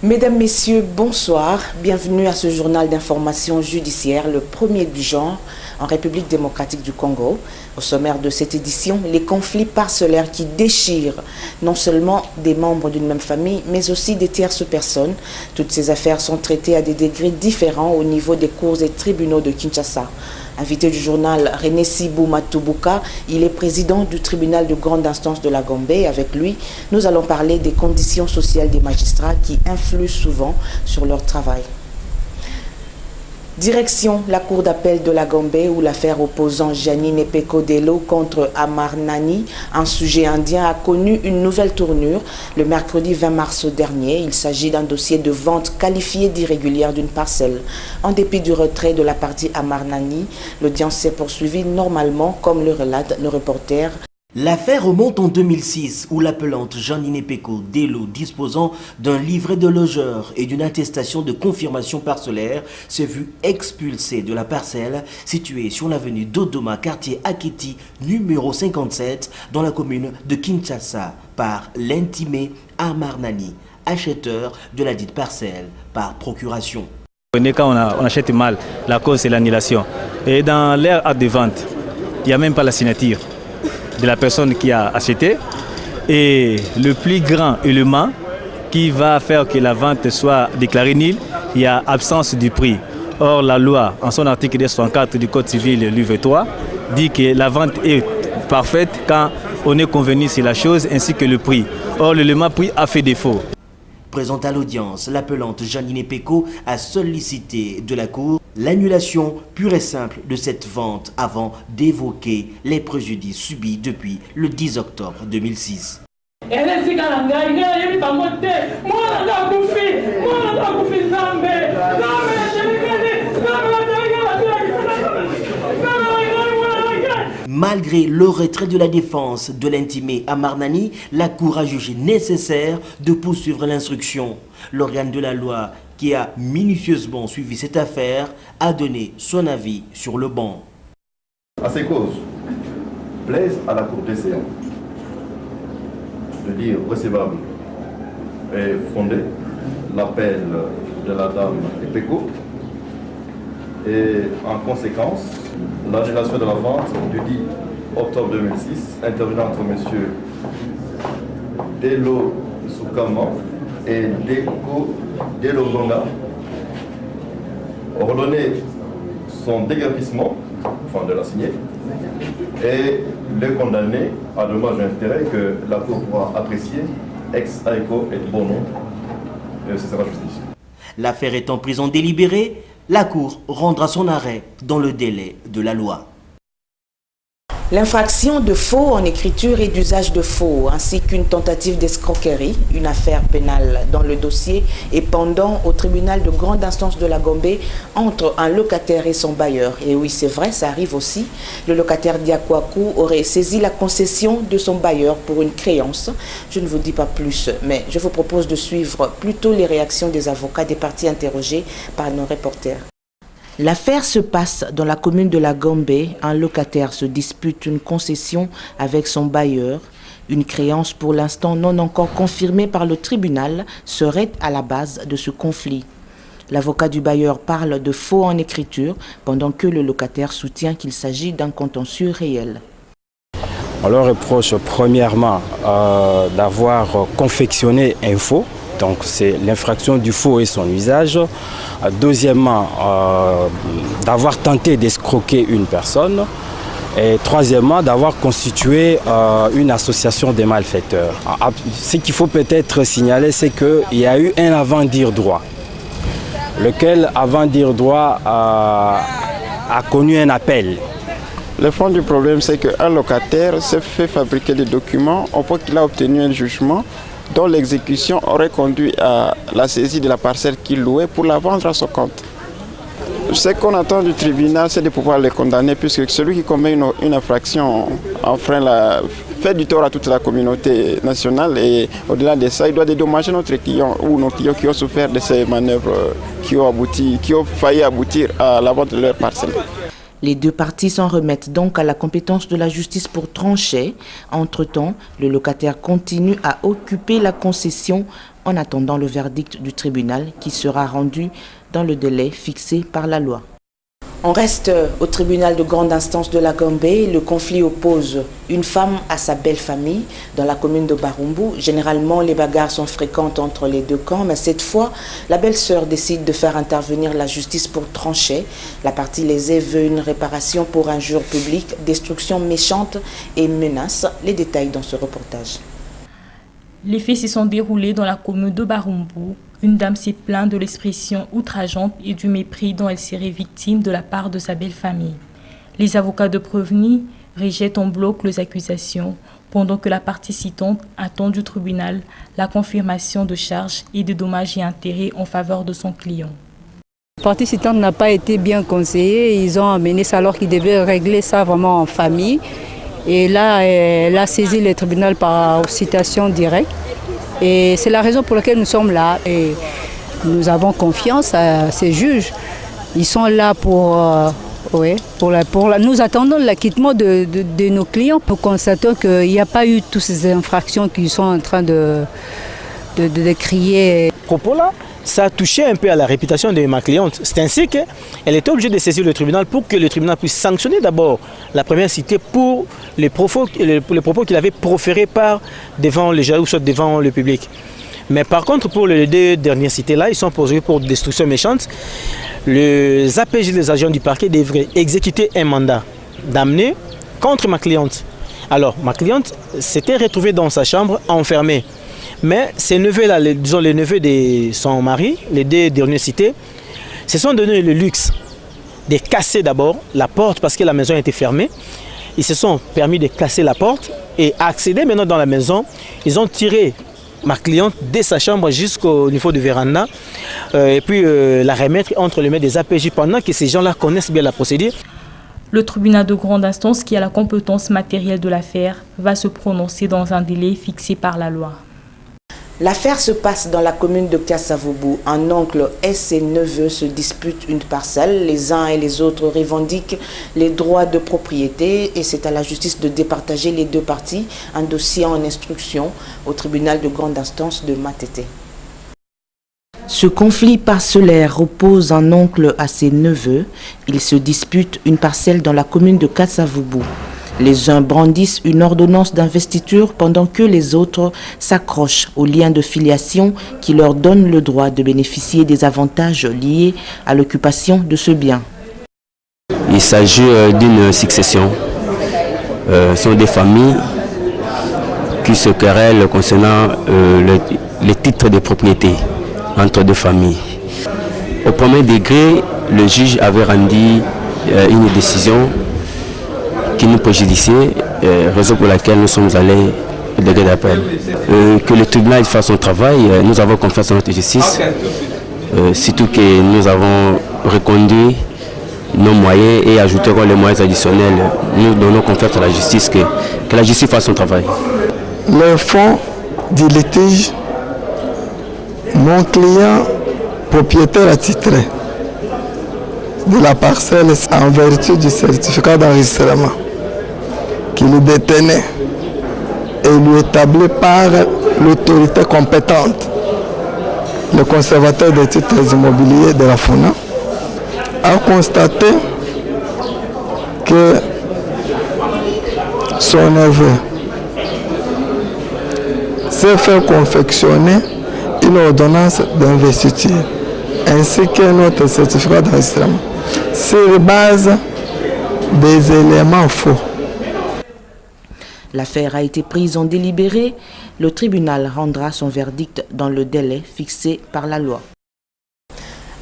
Mesdames, Messieurs, bonsoir. Bienvenue à ce journal d'information judiciaire, le premier du genre en République démocratique du Congo. Au sommaire de cette édition, les conflits parcellaires qui déchirent non seulement des membres d'une même famille, mais aussi des tierces personnes. Toutes ces affaires sont traitées à des degrés différents au niveau des cours et tribunaux de Kinshasa. Invité du journal, René Sibou Matoubuka, il est président du tribunal de grande instance de la Gombe. Avec lui, nous allons parler des conditions sociales des magistrats qui influent souvent sur leur travail. Direction la cour d'appel de la Gombe où l'affaire opposant Janine Epeko Delo contre Amar Nani, un sujet indien, a connu une nouvelle tournure. Le mercredi 20 mars dernier, il s'agit d'un dossier de vente qualifié d'irrégulière d'une parcelle. En dépit du retrait de la partie Amar Nani, l'audience s'est poursuivie normalement comme le relate le reporter. L'affaire remonte en 2006 où l'appelante Janine Epeko Delo, disposant d'un livret de logeur et d'une attestation de confirmation parcellaire, s'est vue expulsée de la parcelle située sur l'avenue Dodoma, quartier Akiti, numéro 57, dans la commune de Kinshasa, par l'intimé Amar Nani, acheteur de la dite parcelle par procuration. Quand on achète mal, la cause c'est l'annulation. Et dans l'ère de vente, il n'y a même pas la signature de la personne qui a acheté, et le plus grand élément qui va faire que la vente soit déclarée nulle, il y a absence du prix. Or la loi, en son article 64 du Code civil, livre 3, dit que la vente est parfaite quand on est convenu sur la chose ainsi que le prix. Or l'élément prix a fait défaut. Présente à l'audience, l'appelante Janine Epeko a sollicité de la Cour l'annulation pure et simple de cette vente avant d'évoquer les préjudices subis depuis le 10 octobre 2006. Malgré le retrait de la défense de l'intimé Amar Nani, la Cour a jugé nécessaire de poursuivre l'instruction. L'organe de la loi, qui a minutieusement suivi cette affaire, a donné son avis sur le banc. À ces causes, plaise à la Cour des séances de dire recevable et fondé l'appel de la dame Epeko et en conséquence l'annulation de la vente du 10 octobre 2006 intervenant entre M. Delo Soukama et Deko Delo Gonga ordonné son déguerpissement, enfin de la signer, et les condamner à dommages et intérêts que la Cour pourra apprécier ex aequo et bono, et ce sera justice. L'affaire étant prise en délibéré, la Cour rendra son arrêt dans le délai de la loi. L'infraction de faux en écriture et d'usage de faux, ainsi qu'une tentative d'escroquerie, une affaire pénale dans le dossier et pendant au tribunal de grande instance de la Gombe entre un locataire et son bailleur. Et oui, c'est vrai, ça arrive aussi. Le locataire Diakwaku aurait saisi la concession de son bailleur pour une créance. Je ne vous dis pas plus, mais je vous propose de suivre plutôt les réactions des avocats des parties interrogées par nos reporters. L'affaire se passe dans la commune de la Gombe. Un locataire se dispute une concession avec son bailleur. Une créance pour l'instant non encore confirmée par le tribunal serait à la base de ce conflit. L'avocat du bailleur parle de faux en écriture pendant que le locataire soutient qu'il s'agit d'un contentieux réel. On leur reproche premièrement d'avoir confectionné un faux. Donc c'est l'infraction du faux et son usage. Deuxièmement, d'avoir tenté d'escroquer une personne. Et troisièmement, d'avoir constitué une association des malfaiteurs. Ce qu'il faut peut-être signaler, c'est qu'il y a eu un avant-dire droit. Lequel avant-dire droit a connu un appel. Le fond du problème, c'est qu'un locataire s'est fait fabriquer des documents au point qu'il a obtenu un jugement dont l'exécution aurait conduit à la saisie de la parcelle qu'il louait pour la vendre à son compte. Ce qu'on attend du tribunal, c'est de pouvoir les condamner, puisque celui qui commet une infraction enfreint fait du tort à toute la communauté nationale et au-delà de ça, il doit dédommager notre client ou nos clients qui ont souffert de ces manœuvres qui ont failli aboutir à la vente de leurs parcelles. Les deux parties s'en remettent donc à la compétence de la justice pour trancher. Entre-temps, le locataire continue à occuper la concession en attendant le verdict du tribunal qui sera rendu dans le délai fixé par la loi. On reste au tribunal de grande instance de la Gambie. Le conflit oppose une femme à sa belle famille dans la commune de Barumbu. Généralement, les bagarres sont fréquentes entre les deux camps, mais cette fois, la belle-sœur décide de faire intervenir la justice pour trancher. La partie lésée veut une réparation pour injure publique, destruction méchante et menace. Les détails dans ce reportage. Les faits se sont déroulés dans la commune de Barumbu. Une dame s'est plainte de l'expression outrageante et du mépris dont elle serait victime de la part de sa belle famille. Les avocats de prévenus rejettent en bloc les accusations, pendant que la partie citante attend du tribunal la confirmation de charges et de dommages et intérêts en faveur de son client. La partie citante n'a pas été bien conseillée. Ils ont amené ça alors qu'ils devaient régler ça vraiment en famille. Et là, elle a saisi le tribunal par citation directe. Et c'est la raison pour laquelle nous sommes là. Et nous avons confiance à ces juges. Ils sont là nous attendons l'acquittement de nos clients. Nous constatons qu'il n'y a pas eu toutes ces infractions qui sont en train de crier. Propos-là, ça a touché un peu à la réputation de ma cliente. C'est ainsi qu'elle était obligée de saisir le tribunal pour que le tribunal puisse sanctionner d'abord la première cité pour les propos qu'il avait proférés devant les jaloux, soit devant le public. Mais par contre, pour les deux dernières cités-là, ils sont poursuivis pour destruction méchante. Les APJ, les agents du parquet, devraient exécuter un mandat d'amener contre ma cliente. Alors, ma cliente s'était retrouvée dans sa chambre enfermée. Mais ces neveux-là, disons les neveux de son mari, les deux dernières cités, se sont donné le luxe de casser d'abord la porte parce que la maison était fermée. Ils se sont permis de casser la porte et accéder maintenant dans la maison. Ils ont tiré ma cliente de sa chambre jusqu'au niveau du véranda et puis la remettre entre les mains des APJ pendant que ces gens-là connaissent bien la procédure. Le tribunal de grande instance qui a la compétence matérielle de l'affaire va se prononcer dans un délai fixé par la loi. L'affaire se passe dans la commune de Kassavoubou. Un oncle et ses neveux se disputent une parcelle. Les uns et les autres revendiquent les droits de propriété et c'est à la justice de départager les deux parties. Un dossier en instruction au tribunal de grande instance de Matete. Ce conflit parcellaire oppose un oncle à ses neveux. Ils se disputent une parcelle dans la commune de Kassavoubou. Les uns brandissent une ordonnance d'investiture pendant que les autres s'accrochent aux liens de filiation qui leur donnent le droit de bénéficier des avantages liés à l'occupation de ce bien. Il s'agit d'une succession. Ce sont des familles qui se querellent concernant les titres de propriété entre deux familles. Au premier degré, le juge avait rendu une décision qui nous préjudiciait, raison pour laquelle nous sommes allés au degré d'appel. Que le tribunal fasse son travail, nous avons confiance en notre justice, surtout que nous avons reconduit nos moyens et ajouterons les moyens additionnels. Nous donnons confiance à la justice, que la justice fasse son travail. Le fond du litige, mon client propriétaire attitré de la parcelle en vertu du certificat d'enregistrement qu'il détenait et lui établi par l'autorité compétente, le conservateur des titres immobiliers de la FONA, a constaté que son neveu s'est fait confectionner une ordonnance d'investiture ainsi qu'un autre certificat d'enregistrement sur base des éléments faux. L'affaire a été prise en délibéré. Le tribunal rendra son verdict dans le délai fixé par la loi.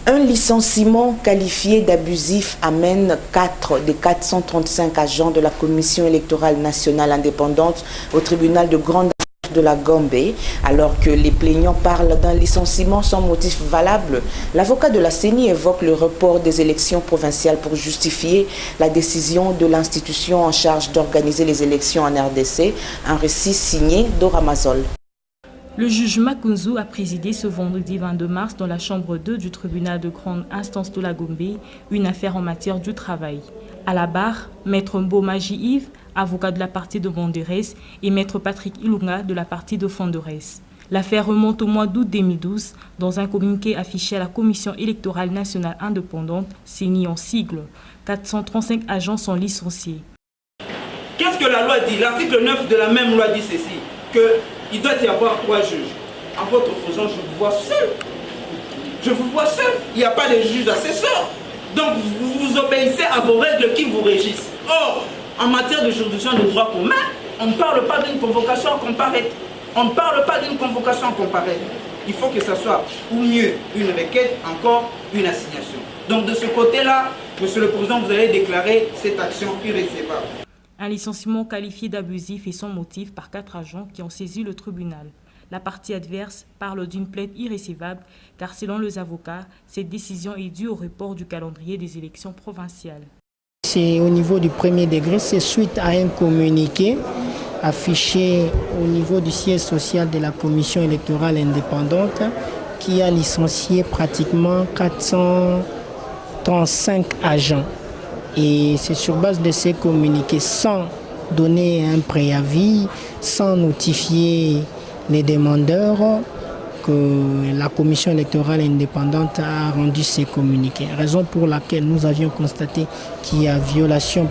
Un licenciement qualifié d'abusif amène 4 des 435 agents de la Commission électorale nationale indépendante au tribunal de grande de la Gambie. Alors que les plaignants parlent d'un licenciement sans motif valable, l'avocat de la CENI évoque le report des élections provinciales pour justifier la décision de l'institution en charge d'organiser les élections en RDC. Un récit signé Dora Mazol. Le juge Makunzu a présidé ce vendredi 22 mars dans la chambre 2 du tribunal de grande instance de la Gambie une affaire en matière du travail. À la barre, maître Mbomaji Yves, avocat de la partie de Bonderès, et maître Patrick Ilunga de la partie de Fonderès. L'affaire remonte au mois d'août 2012 dans un communiqué affiché à la Commission électorale nationale indépendante, CENI en sigle. 435 agents sont licenciés. Qu'est-ce que la loi dit? L'article 9 de la même loi dit ceci, qu'il doit y avoir 3 juges. En votre présence, je vous vois seul. Je vous vois seul. Il n'y a pas de juges assesseurs. Donc vous obéissez à vos règles qui vous régissent. Or, en matière de juridiction de droit commun, on ne parle pas d'une convocation à comparaître. On ne parle pas d'une convocation à comparaître. Il faut que ce soit, ou mieux, une requête, encore une assignation. Donc de ce côté-là, Monsieur le Président, vous allez déclarer cette action irrécevable. Un licenciement qualifié d'abusif et sans motif par 4 agents qui ont saisi le tribunal. La partie adverse parle d'une plainte irrécevable car selon les avocats, cette décision est due au report du calendrier des élections provinciales. C'est au niveau du premier degré, c'est suite à un communiqué affiché au niveau du siège social de la Commission électorale indépendante qui a licencié pratiquement 435 agents. Et c'est sur base de ces communiqués, sans donner un préavis, sans notifier les demandeurs, que la Commission électorale indépendante a rendu ces communiqués. Raison pour laquelle nous avions constaté qu'il y a violation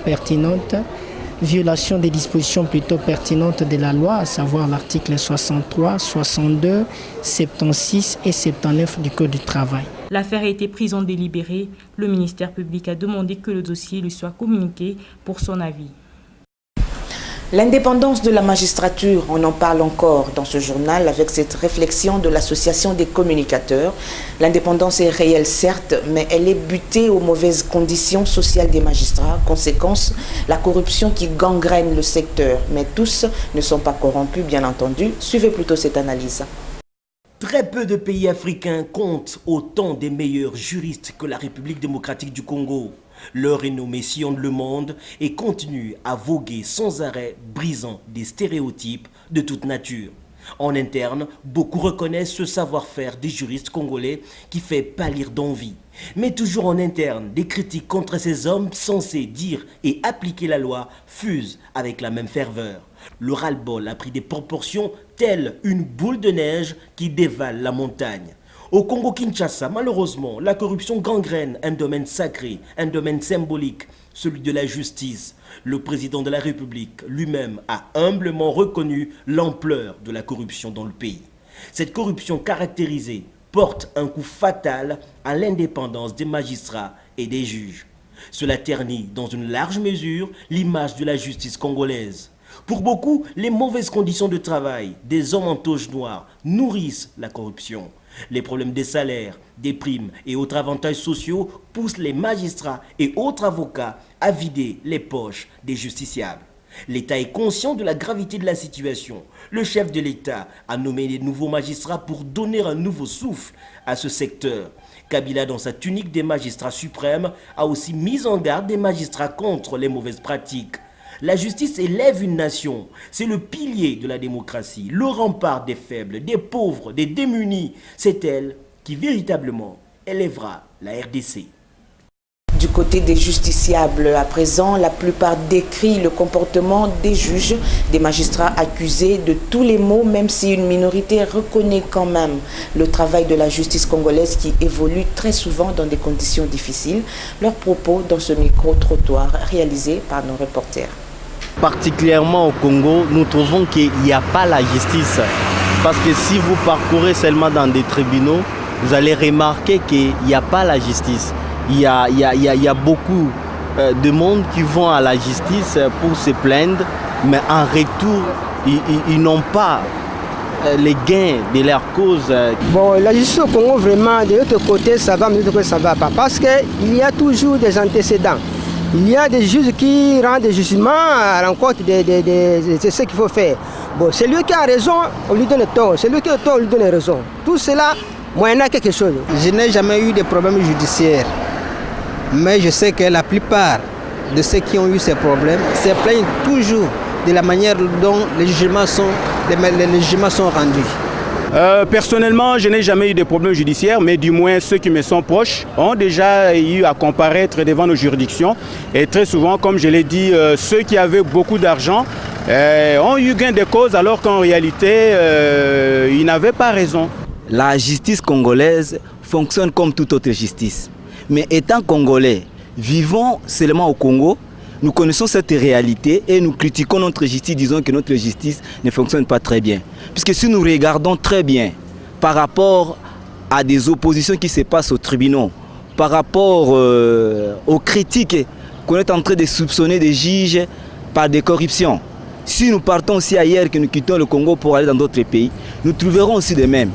des dispositions plutôt pertinentes de la loi, à savoir l'article 63, 62, 76 et 79 du Code du travail. L'affaire a été prise en délibéré. Le ministère public a demandé que le dossier lui soit communiqué pour son avis. L'indépendance de la magistrature, on en parle encore dans ce journal avec cette réflexion de l'association des communicateurs. L'indépendance est réelle certes, mais elle est butée aux mauvaises conditions sociales des magistrats. Conséquence, la corruption qui gangrène le secteur. Mais tous ne sont pas corrompus, bien entendu. Suivez plutôt cette analyse. Très peu de pays africains comptent autant des meilleurs juristes que la République démocratique du Congo. Leur renommée sillonne le monde et continue à voguer sans arrêt, brisant des stéréotypes de toute nature. En interne, beaucoup reconnaissent ce savoir-faire des juristes congolais qui fait pâlir d'envie. Mais toujours en interne, des critiques contre ces hommes censés dire et appliquer la loi fusent avec la même ferveur. Le ras-le-bol a pris des proportions telles une boule de neige qui dévale la montagne. Au Congo-Kinshasa, malheureusement, la corruption gangrène un domaine sacré, un domaine symbolique, celui de la justice. Le président de la République lui-même a humblement reconnu l'ampleur de la corruption dans le pays. Cette corruption caractérisée porte un coup fatal à l'indépendance des magistrats et des juges. Cela ternit dans une large mesure l'image de la justice congolaise. Pour beaucoup, les mauvaises conditions de travail des hommes en toge noire nourrissent la corruption. Les problèmes des salaires, des primes et autres avantages sociaux poussent les magistrats et autres avocats à vider les poches des justiciables. L'État est conscient de la gravité de la situation. Le chef de l'État a nommé des nouveaux magistrats pour donner un nouveau souffle à ce secteur. Kabila, dans sa tunique des magistrats suprêmes, a aussi mis en garde des magistrats contre les mauvaises pratiques. La justice élève une nation. C'est le pilier de la démocratie, le rempart des faibles, des pauvres, des démunis. C'est elle qui véritablement élèvera la RDC. Du côté des justiciables, à présent, la plupart décrient le comportement des juges, des magistrats accusés de tous les maux, même si une minorité reconnaît quand même le travail de la justice congolaise qui évolue très souvent dans des conditions difficiles. Leurs propos dans ce micro-trottoir réalisé par nos reporters. Particulièrement au Congo, nous trouvons qu'il n'y a pas la justice. Parce que si vous parcourez seulement dans des tribunaux, vous allez remarquer qu'il n'y a pas la justice. Il y a beaucoup de monde qui vont à la justice pour se plaindre, mais en retour, ils n'ont pas les gains de leur cause. Bon, la justice au Congo, vraiment, de l'autre côté, ça va, mais de l'autre côté, ça ne va pas. Parce qu'il y a toujours des antécédents. Il y a des juges qui rendent des jugements à l'encontre de ce qu'il faut faire. Bon, c'est lui qui a raison, on lui donne tort. C'est lui qui a tort, on lui donne raison. Tout cela, moyennant quelque chose. Je n'ai jamais eu de problème judiciaire. Mais je sais que la plupart de ceux qui ont eu ces problèmes se plaignent toujours de la manière dont les jugements sont rendus. Personnellement, je n'ai jamais eu de problème judiciaire, mais du moins ceux qui me sont proches ont déjà eu à comparaître devant nos juridictions. Et très souvent, comme je l'ai dit, ceux qui avaient beaucoup d'argent ont eu gain de cause alors qu'en réalité, ils n'avaient pas raison. La justice congolaise fonctionne comme toute autre justice. Mais étant congolais, vivons seulement au Congo, nous connaissons cette réalité et nous critiquons notre justice, disons que notre justice ne fonctionne pas très bien. Puisque si nous regardons très bien par rapport à des oppositions qui se passent aux tribunaux, par rapport aux critiques qu'on est en train de soupçonner des juges par des corruptions, si nous partons aussi ailleurs, que nous quittons le Congo pour aller dans d'autres pays, nous trouverons aussi de même.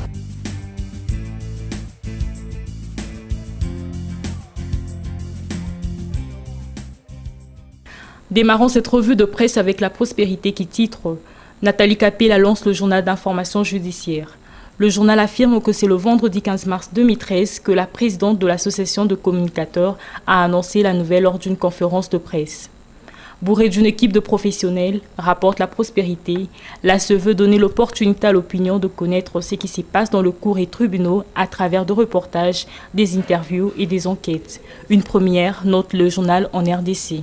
Démarrons cette revue de presse avec La Prospérité qui titre « Nathalie Capella lance le journal d'information judiciaire ». Le journal affirme que c'est le vendredi 15 mars 2013 que la présidente de l'association de communicateurs a annoncé la nouvelle lors d'une conférence de presse. Bourrée d'une équipe de professionnels, rapporte La Prospérité, la se veut donner l'opportunité à l'opinion de connaître ce qui se passe dans le cours et tribunaux à travers de reportages, des interviews et des enquêtes. Une première, note le journal en RDC.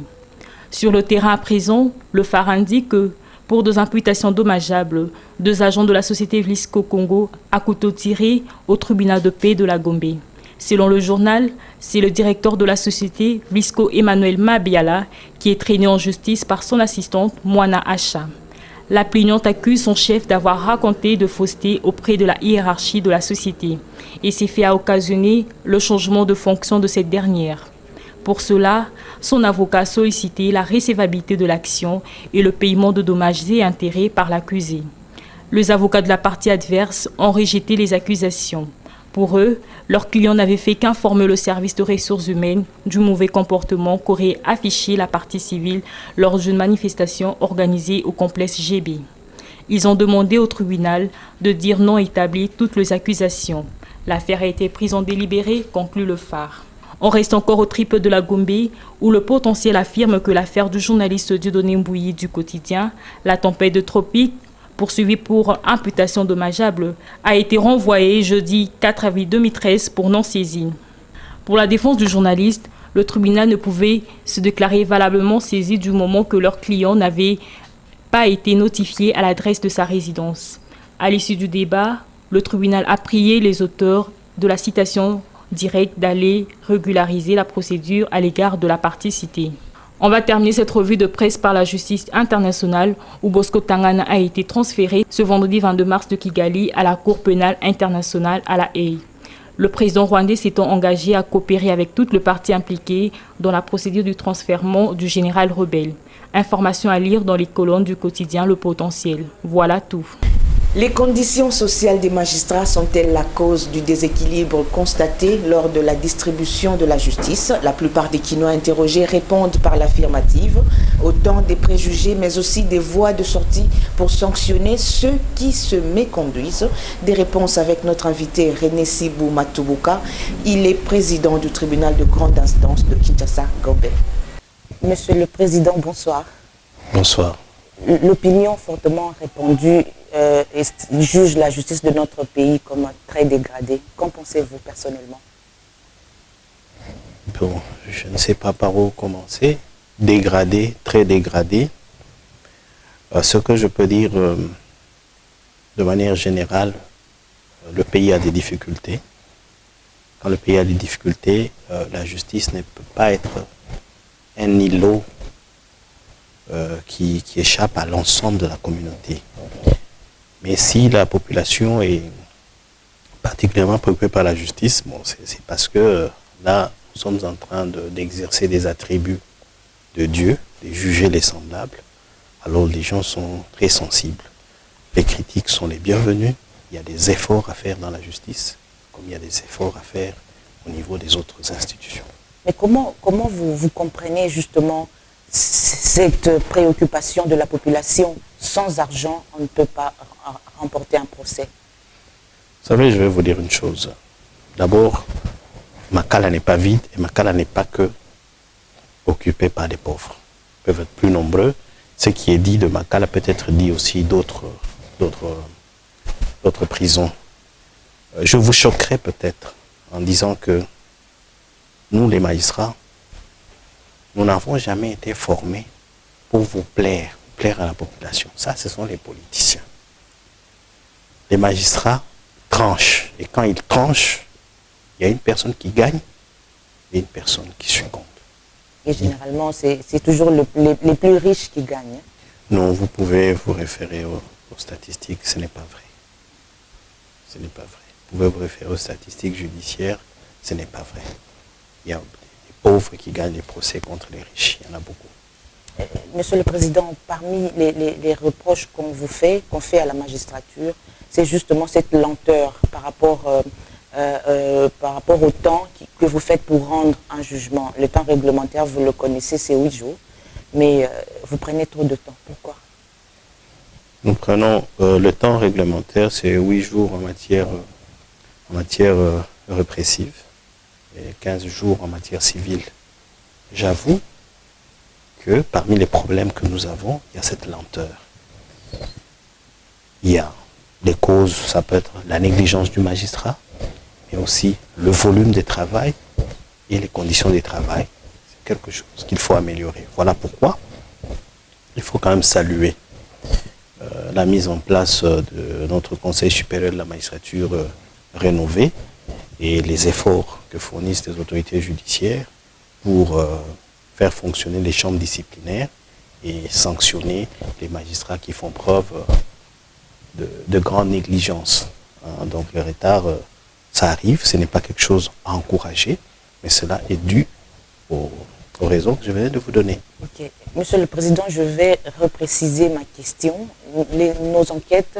Sur le terrain à présent, le phare indique que, pour 2 imputations dommageables, 2 agents de la société Vlisco Congo à couteau tiré au tribunal de paix de la Gombe. Selon le journal, c'est le directeur de la société Vlisco Emmanuel Mabiala qui est traîné en justice par son assistante Moana Acha. La plaignante accuse son chef d'avoir raconté de fausseté auprès de la hiérarchie de la société et s'est fait occasionner le changement de fonction de cette dernière. Pour cela, son avocat a sollicité la recevabilité de l'action et le paiement de dommages et intérêts par l'accusé. Les avocats de la partie adverse ont rejeté les accusations. Pour eux, leur client n'avait fait qu'informer le service de ressources humaines du mauvais comportement qu'aurait affiché la partie civile lors d'une manifestation organisée au complexe GB. Ils ont demandé au tribunal de dire non établi toutes les accusations. L'affaire a été prise en délibéré, conclut le phare. On reste encore au trip de la Gombe, où le potentiel affirme que l'affaire du journaliste Dieudonné Mbouyi du quotidien, La Tempête de Tropique, poursuivi pour imputation dommageable, a été renvoyé jeudi 4 avril 2013 pour non-saisine. Pour la défense du journaliste, le tribunal ne pouvait se déclarer valablement saisi du moment que leur client n'avait pas été notifié à l'adresse de sa résidence. À l'issue du débat, le tribunal a prié les auteurs de la citation directe d'aller régulariser la procédure à l'égard de la partie citée. On va terminer cette revue de presse par la justice internationale où Bosco Tangana a été transféré ce vendredi 22 mars de Kigali à la Cour pénale internationale à La Haye. Le président rwandais s'étant engagé à coopérer avec toutes les parties impliquées dans la procédure du transfèrement du général rebelle. Information à lire dans les colonnes du quotidien Le Potentiel. Voilà tout. Les conditions sociales des magistrats sont-elles la cause du déséquilibre constaté lors de la distribution de la justice? La plupart des Kinois interrogés répondent par l'affirmative, autant des préjugés mais aussi des voies de sortie pour sanctionner ceux qui se méconduisent. Des réponses avec notre invité René Sibou Matubuka. Il est président du tribunal de grande instance de Kinshasa-Gombe. Monsieur le Président, bonsoir. Bonsoir. L'opinion fortement répandue juge la justice de notre pays comme très dégradée. Qu'en pensez-vous personnellement? Bon, je ne sais pas par où commencer. Dégradé, très dégradé. Ce que je peux dire de manière générale, le pays a des difficultés. Quand le pays a des difficultés, la justice ne peut pas être un îlot qui échappe à l'ensemble de la communauté. Mais si la population est particulièrement préoccupée par la justice, bon, c'est parce que là, nous sommes en train d'exercer des attributs de Dieu, de juger les semblables. Alors les gens sont très sensibles. Les critiques sont les bienvenues. Il y a des efforts à faire dans la justice, comme il y a des efforts à faire au niveau des autres institutions. Mais comment vous comprenez justement cette préoccupation de la population? Sans argent, on ne peut pas remporter un procès. Vous savez, je vais vous dire une chose. D'abord, Makala n'est pas vide et Makala n'est pas que occupé par des pauvres. Ils peuvent être plus nombreux. Ce qui est dit de Makala peut être dit aussi d'autres prisons. Je vous choquerai peut-être en disant que nous, les magistrats, nous n'avons jamais été formés pour vous plaire à la population. Ça, ce sont les politiciens. Les magistrats tranchent. Et quand ils tranchent, il y a une personne qui gagne et une personne qui succombe. Et généralement, c'est toujours les plus riches qui gagnent. Non, vous pouvez vous référer aux statistiques, ce n'est pas vrai. Ce n'est pas vrai. Vous pouvez vous référer aux statistiques judiciaires, ce n'est pas vrai. Il y a des pauvres qui gagnent les procès contre les riches, il y en a beaucoup. Monsieur le Président, parmi les reproches qu'on fait à la magistrature, c'est justement cette lenteur par rapport au temps que vous faites pour rendre un jugement. Le temps réglementaire, vous le connaissez, c'est 8 jours, mais vous prenez trop de temps. Pourquoi? Nous prenons le temps réglementaire, c'est 8 jours en matière répressive et 15 jours en matière civile. J'avoue que parmi les problèmes que nous avons, il y a cette lenteur. Il y a des causes, ça peut être la négligence du magistrat, mais aussi le volume de travail et les conditions de travail. C'est quelque chose qu'il faut améliorer. Voilà pourquoi il faut quand même saluer la mise en place de notre Conseil supérieur de la magistrature rénové et les efforts que fournissent les autorités judiciaires pour faire fonctionner les chambres disciplinaires et sanctionner les magistrats qui font preuve de grande négligence. Donc le retard, ça arrive, ce n'est pas quelque chose à encourager, mais cela est dû aux raisons que je venais de vous donner. Ok. Monsieur le Président, je vais repréciser ma question. Nos enquêtes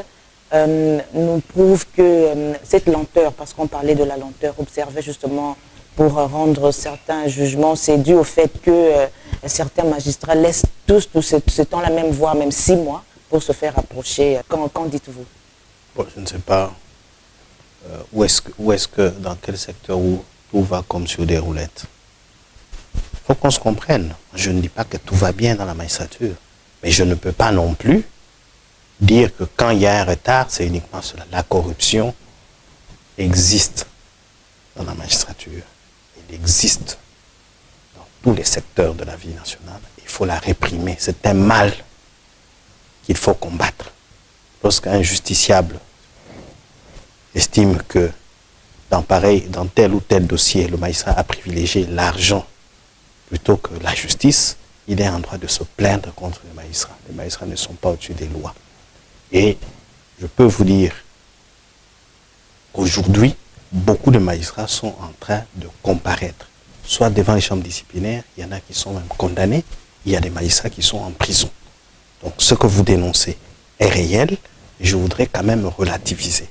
nous prouvent que cette lenteur, parce qu'on parlait de la lenteur observée justement pour rendre certains jugements, c'est dû au fait que certains magistrats laissent tous ce temps-là, même voire même 6 mois, pour se faire approcher. Qu'en dites-vous? Bon, je ne sais pas où est-ce que, dans quel secteur où tout va comme sur des roulettes. Il faut qu'on se comprenne. Je ne dis pas que tout va bien dans la magistrature, mais je ne peux pas non plus dire que quand il y a un retard, c'est uniquement cela. La corruption existe dans la magistrature. Elle existe dans tous les secteurs de la vie nationale. Il faut la réprimer. C'est un mal qu'il faut combattre. Lorsqu'un justiciable estime que dans tel ou tel dossier, le magistrat a privilégié l'argent plutôt que la justice, il est en droit de se plaindre contre les magistrats. Les magistrats ne sont pas au-dessus des lois. Et je peux vous dire qu'aujourd'hui, beaucoup de magistrats sont en train de comparaître, soit devant les chambres disciplinaires, il y en a qui sont même condamnés, il y a des magistrats qui sont en prison. Donc ce que vous dénoncez est réel, et je voudrais quand même relativiser.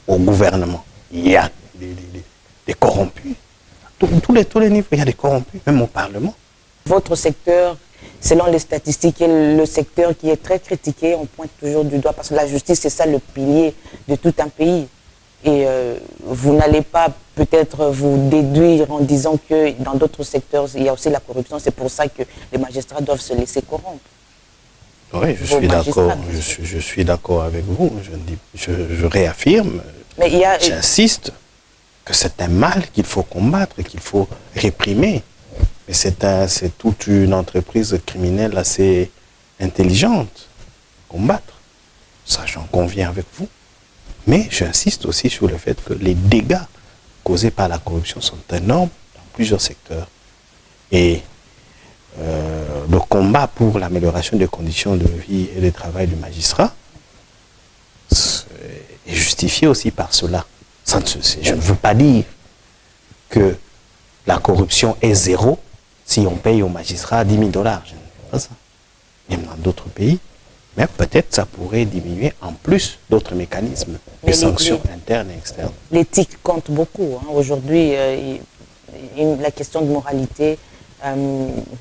Au gouvernement, il y a des corrompus. Tous les niveaux, il y a des corrompus, même au Parlement. Votre secteur, selon les statistiques, est le secteur qui est très critiqué, on pointe toujours du doigt, parce que la justice, c'est ça le pilier de tout un pays. Et vous n'allez pas peut-être vous déduire en disant que dans d'autres secteurs, il y a aussi la corruption. C'est pour ça que les magistrats doivent se laisser corrompre. Oui, je suis d'accord avec vous. Je réaffirme, j'insiste que c'est un mal qu'il faut combattre, qu'il faut réprimer. Mais c'est toute une entreprise criminelle assez intelligente à combattre. Ça, j'en conviens avec vous. Mais j'insiste aussi sur le fait que les dégâts causés par la corruption sont énormes dans plusieurs secteurs. Et le combat pour l'amélioration des conditions de vie et de travail du magistrat est justifié aussi par cela. Je ne veux pas dire que la corruption est zéro si on paye au magistrat 10 000 $. Je ne dis pas ça. Même dans d'autres pays. Mais peut-être ça pourrait diminuer en plus d'autres mécanismes de sanctions internes et externes. L'éthique compte beaucoup. Hein. Aujourd'hui, la question de moralité,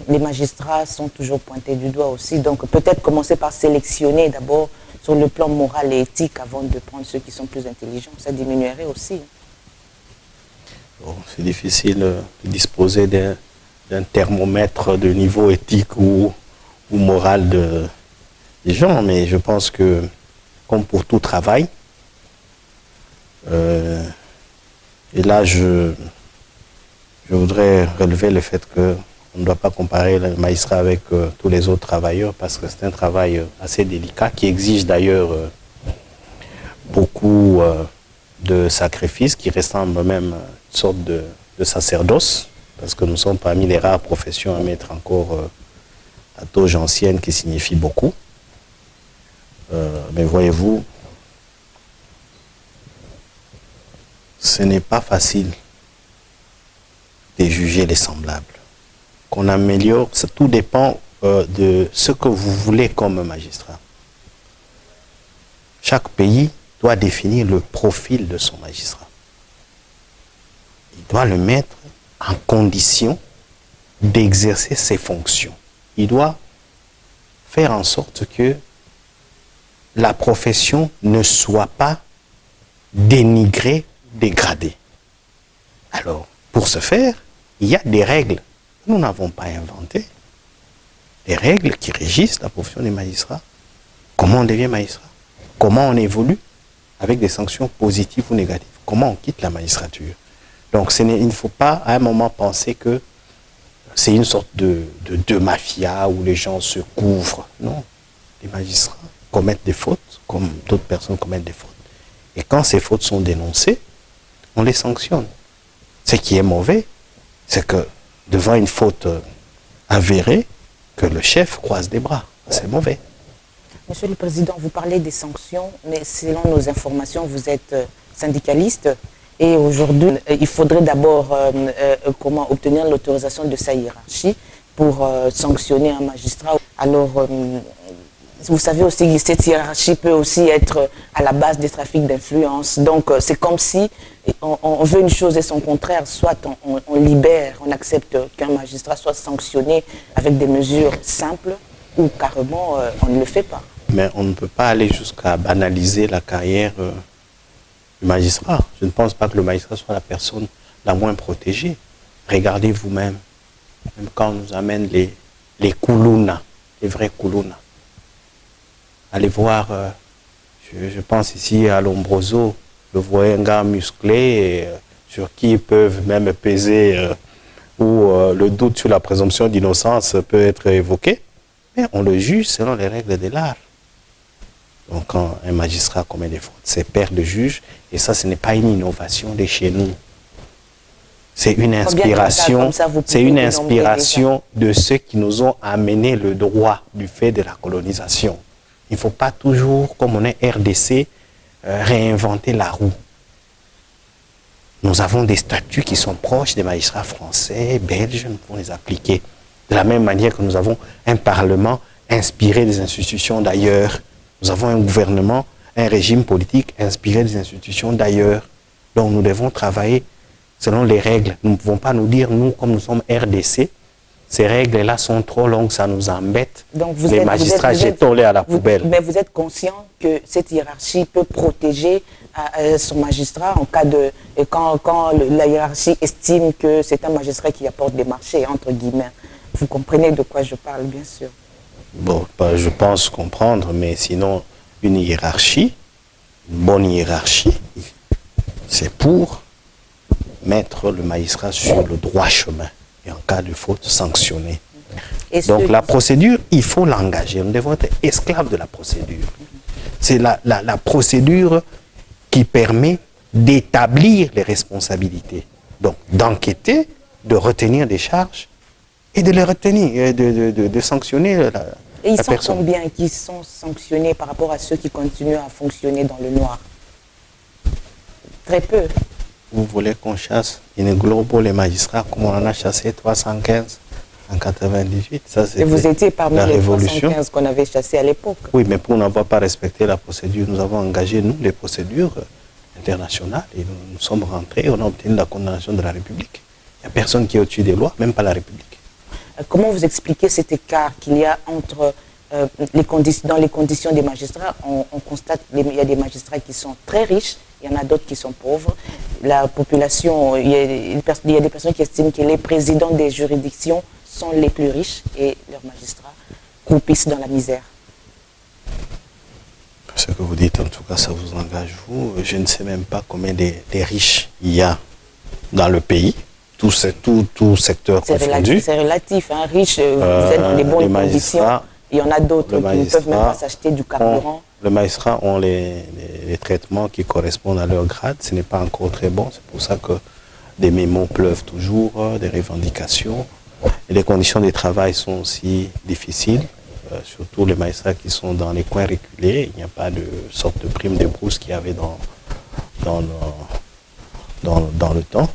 les magistrats sont toujours pointés du doigt aussi. Donc peut-être commencer par sélectionner d'abord sur le plan moral et éthique avant de prendre ceux qui sont plus intelligents. Ça diminuerait aussi. Bon, c'est difficile de disposer d'un thermomètre de niveau éthique ou moral des gens, mais je pense que, comme pour tout travail, et là je voudrais relever le fait qu'on ne doit pas comparer le magistrat avec tous les autres travailleurs, parce que c'est un travail assez délicat qui exige d'ailleurs beaucoup de sacrifices, qui ressemble même à une sorte de sacerdoce, parce que nous sommes parmi les rares professions à mettre encore la toge ancienne, qui signifie beaucoup. Mais voyez-vous, ce n'est pas facile de juger les semblables. Qu'on améliore, tout dépend de ce que vous voulez comme magistrat. Chaque pays doit définir le profil de son magistrat. Il doit le mettre en condition d'exercer ses fonctions. Il doit faire en sorte que la profession ne soit pas dénigrée, dégradée. Alors, pour ce faire, il y a des règles que nous n'avons pas inventées. Des règles qui régissent la profession des magistrats. Comment on devient magistrat? Comment on évolue avec des sanctions positives ou négatives? Comment on quitte la magistrature? Donc, il ne faut pas à un moment penser que c'est une sorte de mafia où les gens se couvrent. Non, les magistrats commettent des fautes comme d'autres personnes commettent des fautes. Et quand ces fautes sont dénoncées, on les sanctionne. Ce qui est mauvais, c'est que devant une faute avérée, que le chef croise des bras. C'est mauvais. Monsieur le Président, vous parlez des sanctions, mais selon nos informations, vous êtes syndicaliste. Et aujourd'hui, il faudrait d'abord comment obtenir l'autorisation de sa hiérarchie pour sanctionner un magistrat. Alors, vous savez aussi que cette hiérarchie peut aussi être à la base des trafics d'influence. Donc, c'est comme si on veut une chose et son contraire. Soit on libère, on accepte qu'un magistrat soit sanctionné avec des mesures simples, ou carrément on ne le fait pas. Mais on ne peut pas aller jusqu'à banaliser la carrière du magistrat. Je ne pense pas que le magistrat soit la personne la moins protégée. Regardez vous-même, même quand on nous amène les koulouna, les vrais koulouna. Allez voir, je pense ici à Lombroso, le voyez un gars musclé, sur qui ils peuvent même peser, où le doute sur la présomption d'innocence peut être évoqué, mais on le juge selon les règles de l'art. Donc quand un magistrat commet des fautes, c'est pair de juge, et ça, ce n'est pas une innovation de chez nous. C'est une inspiration, de ceux qui nous ont amené le droit du fait de la colonisation. Il ne faut pas toujours, comme on est RDC, réinventer la roue. Nous avons des statuts qui sont proches des magistrats français, belges, nous pouvons les appliquer. De la même manière que nous avons un parlement inspiré des institutions d'ailleurs. Nous avons un gouvernement, un régime politique inspiré des institutions d'ailleurs. Donc nous devons travailler selon les règles. Nous ne pouvons pas nous dire, nous, comme nous sommes RDC, ces règles-là sont trop longues, ça nous embête. Donc les magistrats, jetons-les à la poubelle. Mais vous êtes conscient que cette hiérarchie peut protéger son magistrat en cas de... Quand la hiérarchie estime que c'est un magistrat qui apporte des marchés, entre guillemets. Vous comprenez de quoi je parle, bien sûr. Bon, je pense comprendre, mais sinon, une hiérarchie, une bonne hiérarchie, c'est pour mettre le magistrat sur le droit chemin. Et en cas de faute, sanctionner. Donc la procédure, il faut l'engager. Nous devons être esclaves de la procédure. C'est la procédure qui permet d'établir les responsabilités. Donc d'enquêter, de retenir des charges et de les retenir, de sanctionner la personne. Et ils sont combien qui sont sanctionnés par rapport à ceux qui continuent à fonctionner dans le noir? Très peu. Vous voulez qu'on chasse une globo les magistrats comme on en a chassé 315 en 98? Ça, et vous étiez parmi les 315 qu'on avait chassés à l'époque. Oui, mais pour n'avoir pas respecté la procédure, nous avons engagé, nous, les procédures internationales et nous sommes rentrés, on a obtenu la condamnation de la République. Il n'y a personne qui est au-dessus des lois, même pas la République. Comment vous expliquez cet écart qu'il y a entre dans les conditions des magistrats? On constate qu'il y a des magistrats qui sont très riches, il y en a d'autres qui sont pauvres. La population, il y a des personnes qui estiment que les présidents des juridictions sont les plus riches et leurs magistrats croupissent dans la misère. Ce que vous dites, en tout cas, ça vous engage, vous. Je ne sais même pas combien de riches il y a dans le pays, tout secteur confondu. C'est relatif, hein. Riche, vous êtes dans les bonnes conditions. Il y en a d'autres qui ne peuvent même pas s'acheter du carburant. Les magistrats ont les traitements qui correspondent à leur grade. Ce n'est pas encore très bon. C'est pour ça que des mémos pleuvent toujours, des revendications. Et les conditions de travail sont aussi difficiles. Surtout les magistrats qui sont dans les coins reculés. Il n'y a pas de sorte de prime de brousse qu'il y avait dans le temps.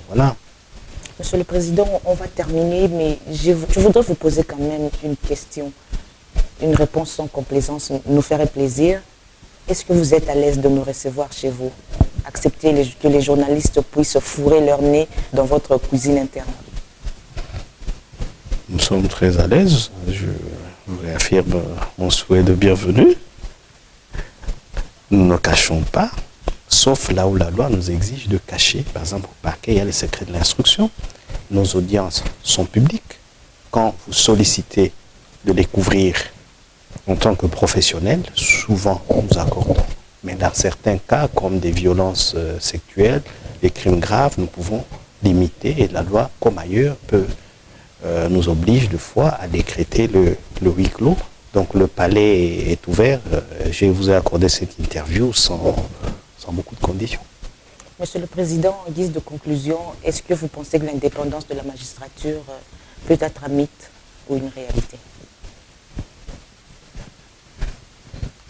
Voilà. Monsieur le Président, on va terminer, mais je voudrais vous poser quand même une question. Une réponse sans complaisance nous ferait plaisir. Est-ce que vous êtes à l'aise de nous recevoir chez vous? Accepter que les journalistes puissent fourrer leur nez dans votre cuisine interne? Nous sommes très à l'aise. Je réaffirme mon souhait de bienvenue. Nous ne cachons pas, sauf là où la loi nous exige de cacher. Par exemple, au parquet, il y a les secrets de l'instruction. Nos audiences sont publiques. Quand vous sollicitez de les couvrir en tant que professionnel, souvent nous accordons. Mais dans certains cas, comme des violences sexuelles, des crimes graves, nous pouvons limiter. Et la loi, comme ailleurs, nous oblige de fois à décréter le huis clos. Donc le palais est ouvert. Je vous ai accordé cette interview sans beaucoup de conditions. Monsieur le Président, en guise de conclusion, est-ce que vous pensez que l'indépendance de la magistrature peut être un mythe ou une réalité?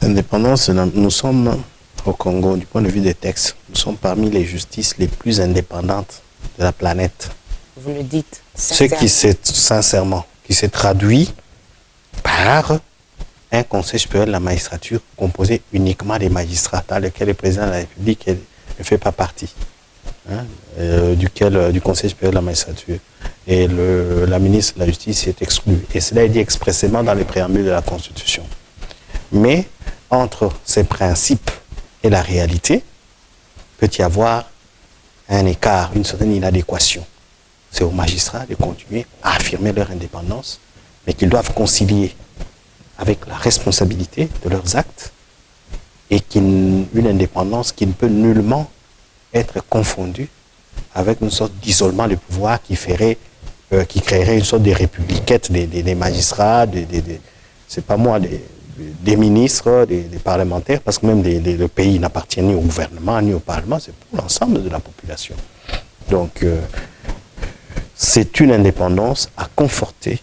L'indépendance, nous sommes au Congo, du point de vue des textes, nous sommes parmi les justices les plus indépendantes de la planète. Vous le dites sincèrement. Qui s'est traduit par un conseil supérieur de la magistrature composé uniquement des magistrats, dans lequel le président de la République ne fait pas partie, du conseil supérieur de la magistrature. Et la ministre de la Justice est exclue. Et cela est dit expressément dans les préambules de la Constitution. Mais entre ces principes et la réalité, peut y avoir un écart, une certaine inadéquation. C'est aux magistrats de continuer à affirmer leur indépendance, mais qu'ils doivent concilier avec la responsabilité de leurs actes et une indépendance qui ne peut nullement être confondue avec une sorte d'isolement du pouvoir qui créerait une sorte de républiquette des magistrats, c'est pas moi, des ministres, des parlementaires, parce que même le pays n'appartient ni au gouvernement ni au Parlement, c'est pour l'ensemble de la population. Donc, c'est une indépendance à conforter,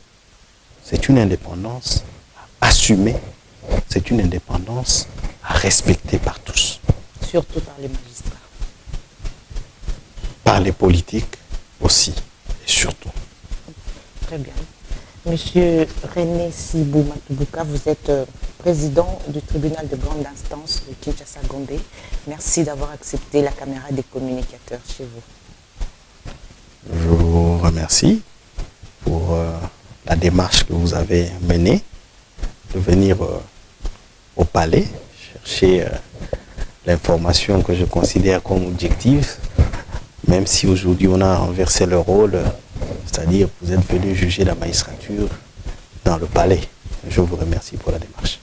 c'est une indépendance à assumer, c'est une indépendance à respecter par tous. Surtout par les magistrats. Par les politiques aussi, et surtout. Très bien. Monsieur René Sibou Matubuka, vous êtes président du tribunal de grande instance de Kinshasa-Gombe. Merci d'avoir accepté la caméra des communicateurs chez vous. Je vous remercie pour la démarche que vous avez menée, de venir au palais, chercher l'information que je considère comme objective, même si aujourd'hui on a inversé le rôle, c'est-à-dire que vous êtes venu juger la magistrature dans le palais. Je vous remercie pour la démarche.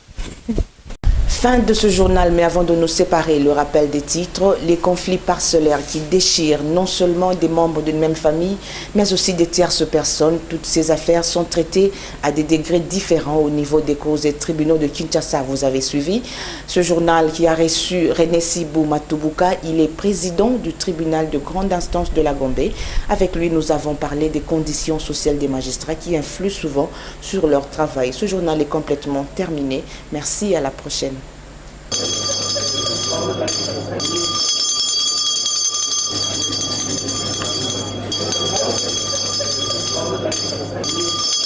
Fin de ce journal, mais avant de nous séparer, le rappel des titres, les conflits parcellaires qui déchirent non seulement des membres d'une même famille, mais aussi des tierces personnes. Toutes ces affaires sont traitées à des degrés différents au niveau des causes et tribunaux de Kinshasa. Vous avez suivi ce journal qui a reçu René Sibou Matubuka. Il est président du tribunal de grande instance de la Gombe. Avec lui, nous avons parlé des conditions sociales des magistrats qui influent souvent sur leur travail. Ce journal est complètement terminé. Merci, à la prochaine. Thank you.